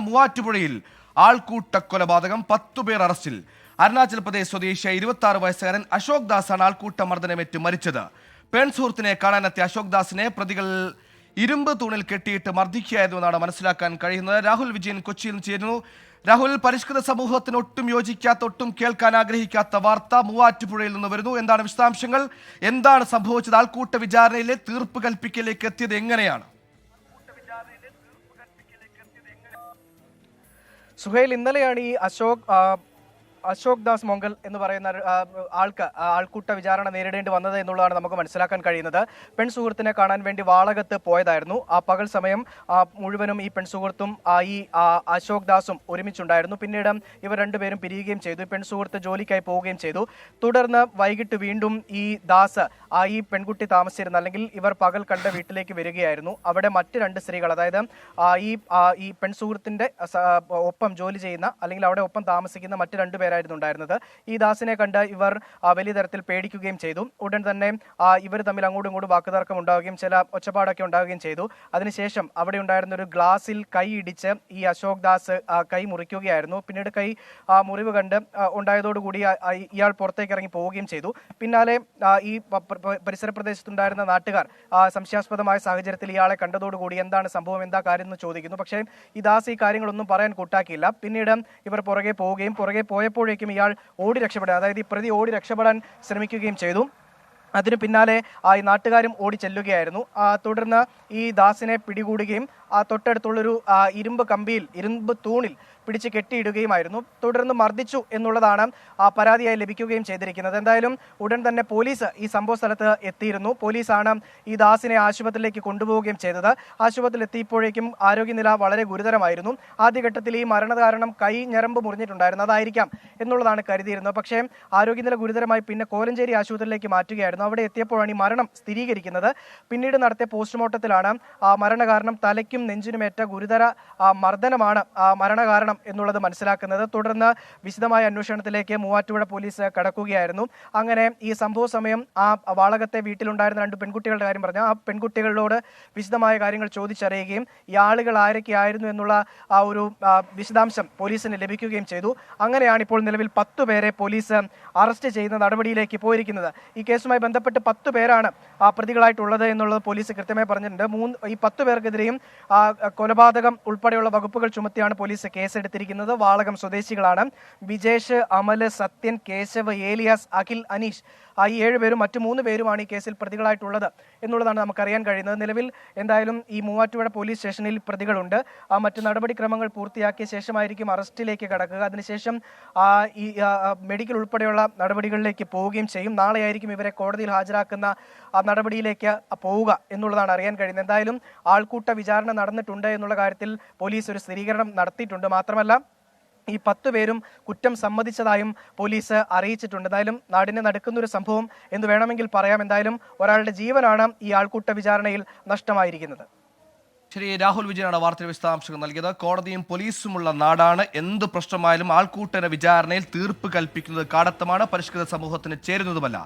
മൂവാറ്റുപുഴയിൽ ആൾക്കൂട്ട കൊലപാതകം 10 പേർ അറസ്റ്റിൽ. അരുണാചൽ പ്രദേശ് സ്വദേശിയായ 26 വയസ്സുകാരൻ അശോക് ദാസാണ് ആൾക്കൂട്ട മർദ്ദനമേറ്റ് മരിച്ചത്. പെൺസുഹൃത്തിനെ കാണാനെത്തിയ അശോക് ദാസിനെ പ്രതികൾ ഇരുമ്പ് തൂണിൽ കെട്ടിയിട്ട് മർദ്ദിക്കുകയായിരുന്നുവെന്നാണ് മനസ്സിലാക്കാൻ കഴിയുന്നത്. രാഹുൽ വിജയൻ കൊച്ചിയിൽ നിന്ന് ചേരുന്നു. രാഹുൽ, പരിഷ്കൃത സമൂഹത്തിന് ഒട്ടും യോജിക്കാത്ത, ഒട്ടും കേൾക്കാൻ ആഗ്രഹിക്കാത്ത വാർത്ത മൂവാറ്റുപുഴയിൽ നിന്ന് വരുന്നു. എന്താണ് വിശദാംശങ്ങൾ? എന്താണ് സംഭവിച്ചത്? ആൾക്കൂട്ട വിചാരണയിലെ തീർപ്പ് കൽപ്പിക്കലേക്ക് എത്തിയത് എങ്ങനെയാണ്? സുഹൈൽ, ഇന്നലെയാണ് ഈ അശോക് ദാസ് മൊങ്കൽ എന്ന് പറയുന്ന ആൾക്ക് ആൾക്കൂട്ട വിചാരണ നേരിടേണ്ടി വന്നത് എന്നുള്ളതാണ് നമുക്ക് മനസ്സിലാക്കാൻ കഴിയുന്നത്. പെൺസുഹൃത്തിനെ കാണാൻ വേണ്ടി വാളകത്ത് പോയതായിരുന്നു. ആ പകൽ സമയം മുഴുവനും ഈ പെൺസുഹൃത്തും ഈ അശോക് ദാസും ഒരുമിച്ചുണ്ടായിരുന്നു. പിന്നീട് ഇവർ രണ്ടുപേരും പിരിയുകയും ചെയ്തു. പെൺസുഹൃത്ത് ജോലിക്കായി പോവുകയും ചെയ്തു. തുടർന്ന് വൈകിട്ട് വീണ്ടും ഈ ദാസ് ഈ പെൺകുട്ടി താമസിച്ചിരുന്ന, അല്ലെങ്കിൽ ഇവർ പകൽ കണ്ട വീട്ടിലേക്ക് വരികയായിരുന്നു. അവിടെ മറ്റ് 2 സ്ത്രീകൾ, അതായത് ഈ പെൺസുഹൃത്തിന്റെ ഒപ്പം ജോലി ചെയ്യുന്ന, അല്ലെങ്കിൽ അവിടെ ഒപ്പം താമസിക്കുന്ന മറ്റ് 2 പേരായിരുന്നു ഉണ്ടായിരുന്നത്. ഈ ദാസിനെ കണ്ട് ഇവർ വലിയ തരത്തിൽ പേടിക്കുകയും ചെയ്തു. ഉടൻ തന്നെ ഇവർ തമ്മിൽ അങ്ങോട്ടും ഇങ്ങോട്ടും വാക്കുതർക്കം ഉണ്ടാവുകയും ചില ഒച്ചപ്പാടൊക്കെ ഉണ്ടാവുകയും ചെയ്തു. അതിനുശേഷം അവിടെ ഉണ്ടായിരുന്ന ഒരു ഗ്ലാസിൽ കൈ ഇടിച്ച് ഈ അശോക് ദാസ് കൈ മുറിക്കുകയായിരുന്നു. പിന്നീട് കൈ മുറിവ് കണ്ട് ഉണ്ടായതോടുകൂടി ഇയാൾ പുറത്തേക്ക് ഇറങ്ങി പോവുകയും ചെയ്തു. പിന്നാലെ ഈ പരിസര പ്രദേശത്തുണ്ടായിരുന്ന നാട്ടുകാർ സംശയാസ്പദമായ സാഹചര്യത്തിൽ ഇയാളെ കണ്ടതോടുകൂടി എന്താണ് സംഭവം, എന്താ കാര്യം എന്ന് ചോദിക്കുന്നു. പക്ഷേ ഈ ദാസ് ഈ കാര്യങ്ങളൊന്നും പറയാൻ കൂട്ടാക്കിയില്ല. പിന്നീട് ഇവർ പുറകെ പോയപ്പോഴേക്കും ഇയാൾ ഓടി രക്ഷപ്പെടാൻ, അതായത് ഈ പ്രതി ഓടി രക്ഷപ്പെടാൻ ശ്രമിക്കുകയും ചെയ്തു. അതിന് പിന്നാലെ ഈ നാട്ടുകാരും ഓടി ചെല്ലുകയായിരുന്നു. തുടർന്ന് ഈ ദാസിനെ പിടികൂടുകയും തൊട്ടടുത്തുള്ളൊരു ഇരുമ്പ് തൂണിൽ പിടിച്ച് കെട്ടിയിടുകയുമായിരുന്നു. തുടർന്ന് മർദ്ദിച്ചു എന്നുള്ളതാണ് പരാതിയായി ലഭിക്കുകയും ചെയ്തിരിക്കുന്നത്. എന്തായാലും ഉടൻ തന്നെ പോലീസ് ഈ സംഭവ സ്ഥലത്ത് എത്തിയിരുന്നു. പോലീസാണ് ഈ ദാസിനെ ആശുപത്രിയിലേക്ക് കൊണ്ടുപോവുകയും ചെയ്തത്. ആശുപത്രിയിൽ എത്തിയപ്പോഴേക്കും ആരോഗ്യനില വളരെ ഗുരുതരമായിരുന്നു. ആദ്യഘട്ടത്തിൽ ഈ മരണകാരണം കൈ ഞരമ്പ് മുറിഞ്ഞിട്ടുണ്ടായിരുന്നു, അതായിരിക്കാം എന്നുള്ളതാണ് കരുതിയിരുന്നത്. പക്ഷേ ആരോഗ്യനില ഗുരുതരമായി പിന്നെ കോലഞ്ചേരി ആശുപത്രിയിലേക്ക് മാറ്റുകയായിരുന്നു. അവിടെ എത്തിയപ്പോഴാണ് ഈ മരണം സ്ഥിരീകരിക്കുന്നത്. പിന്നീട് നടത്തിയ പോസ്റ്റ്മോർട്ടത്തിലാണ് മരണകാരണം തലയ്ക്കും നെഞ്ചിനുമേറ്റ ഗുരുതര മർദ്ദനമാണ് മരണകാരണം എന്നുള്ളത് മനസ്സിലാക്കുന്നത്. തുടർന്ന് വിശദമായ അന്വേഷണത്തിലേക്ക് മൂവാറ്റുപുഴ പോലീസ് കടക്കുകയായിരുന്നു. അങ്ങനെ ഈ സംഭവ സമയം വാളകത്തെ വീട്ടിലുണ്ടായിരുന്ന 2 പെൺകുട്ടികളുടെ കാര്യം പറഞ്ഞു. ആ പെൺകുട്ടികളോട് വിശദമായ കാര്യങ്ങൾ ചോദിച്ചറിയുകയും ഈ ആളുകൾ ആരൊക്കെയായിരുന്നു എന്നുള്ള ഒരു വിശദാംശം പോലീസിന് ലഭിക്കുകയും ചെയ്തു. അങ്ങനെയാണ് ഇപ്പോൾ നിലവിൽ 10 പേരെ പോലീസ് അറസ്റ്റ് ചെയ്യുന്ന നടപടിയിലേക്ക് പോയിരിക്കുന്നത്. ഈ കേസുമായി ബന്ധപ്പെട്ട് 10 പേരാണ് പ്രതികളായിട്ടുള്ളത് എന്നുള്ളത് പോലീസ് കൃത്യമായി പറഞ്ഞിട്ടുണ്ട്. ഈ 10 പേർക്കെതിരെയും കൊലപാതകം ഉൾപ്പെടെയുള്ള വകുപ്പുകൾ ചുമത്തിയാണ് പോലീസ് കേസെടുത്തിരിക്കുന്നത്. വാളകം സ്വദേശികളാണ്. വിജേഷ്, അമല്, സത്യൻ, കേശവ്, ഏലിയാസ്, അഖിൽ, അനീഷ്, ഈ 7 പേരും മറ്റു 3 പേരുമാണ് ഈ കേസിൽ പ്രതികളായിട്ടുള്ളത് എന്നുള്ളതാണ് നമുക്കറിയാൻ കഴിയുന്നത്. നിലവിൽ എന്തായാലും ഈ മൂവാറ്റുപുഴ പോലീസ് സ്റ്റേഷനിൽ പ്രതികളുണ്ട്. മറ്റു നടപടിക്രമങ്ങൾ പൂർത്തിയാക്കിയ ശേഷമായിരിക്കും അറസ്റ്റിലേക്ക് കടക്കുക. അതിനുശേഷം ഈ മെഡിക്കൽ ഉൾപ്പെടെയുള്ള നടപടികളിലേക്ക് പോവുകയും ചെയ്യും. നാളെയായിരിക്കും ഇവരെ കോടതിയിൽ ഹാജരാക്കുന്ന നടപടിയിലേക്ക് പോവുക എന്നുള്ളതാണ് അറിയാൻ കഴിയുന്നത്. എന്തായാലും ആൾക്കൂട്ട വിചാരണ നടന്നിട്ടുണ്ട് എന്നുള്ള കാര്യത്തിൽ പോലീസ് ഒരു സ്ഥിരീകരണം നടത്തിയിട്ടുണ്ട്. മാത്രമല്ല ഈ 10 പേരും കുറ്റം സമ്മതിച്ചതായും പോലീസ് അറിയിച്ചിട്ടുണ്ട്. എന്തായാലും നാടിനെ നടക്കുന്ന ഒരു സംഭവം എന്ന് വേണമെങ്കിൽ പറയാം. എന്തായാലും ഒരാളുടെ ജീവനാണ് ഈ ആൾക്കൂട്ട വിചാരണയിൽ നഷ്ടമായിരിക്കുന്നത്. ശരി, രാഹുൽ വിജയനാണ് വാർത്തയുടെ വിശദാംശങ്ങൾ നൽകിയത്. കോടതിയും പോലീസുമുള്ള നാടാണ്. എന്ത് പ്രശ്നമായാലും ആൾക്കൂട്ട വിചാരണയിൽ തീർപ്പ് കൽപ്പിക്കുന്നത് കാടത്തമാണ്, പരിഷ്കൃത സമൂഹത്തിന് ചേരുന്നതുമല്ല.